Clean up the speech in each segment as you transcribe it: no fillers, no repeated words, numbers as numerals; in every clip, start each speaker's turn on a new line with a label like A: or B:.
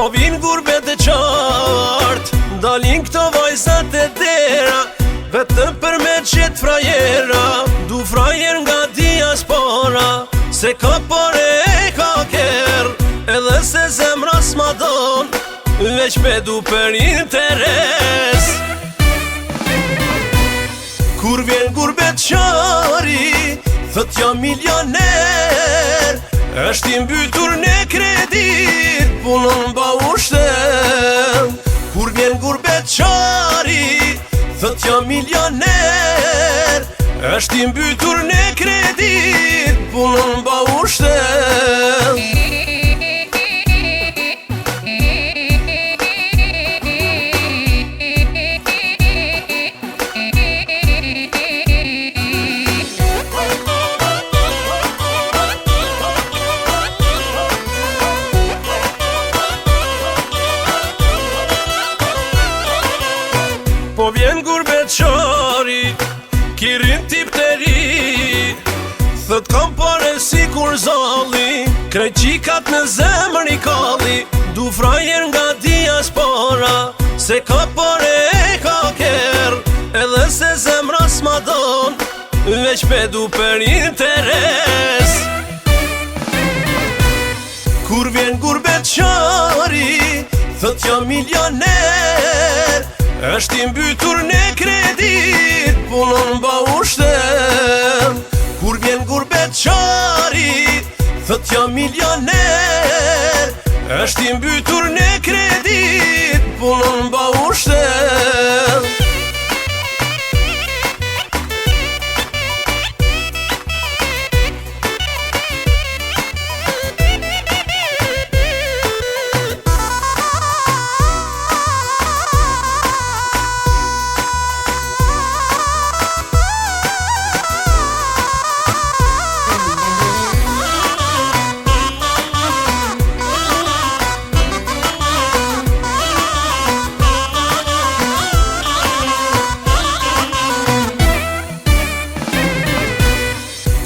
A: Po vin gurbet e qartë, dalin këto vajzat e dera, vetëm për me qet frajera. Du frajer nga diaspora, se ka pare e ka ker, edhe se zemra s'ma don, veç me du për interes. Kur vjen gurbet qari, thët jam milioner, është i mbytur në kredit, punon ba ushtem. Kur vjen gurbet qari, thët jam milioner, është i mbytur në kredit, punon ba ushtem. Po vjen gurbet qari, kirin tip të ri, thët kam pare si kur zalli, krejt qikat në zemër i kalli. Du frajer nga diaspora, se ka pare e ka ker, edhe se zemra s'ma don, veç me du për interes. Kur vjen gurbet qari, thët jam milioner, është i mbytur në kredit, punon ba ushtem. Kur vjen gurbet qari, thët jam milioner, është i mbytur në kredit, punon ba ushtem.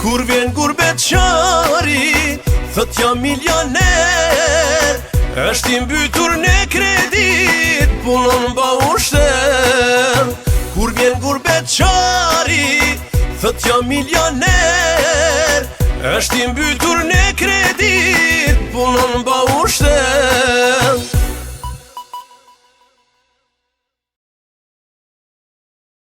A: Kur vjen gurbet qari, thët jam milioner, është i mbytur në kredit, punon ba ushtem. Kur vjen gurbet qari, thët jam milioner, është i mbytur në kredit, punon ba ushtem.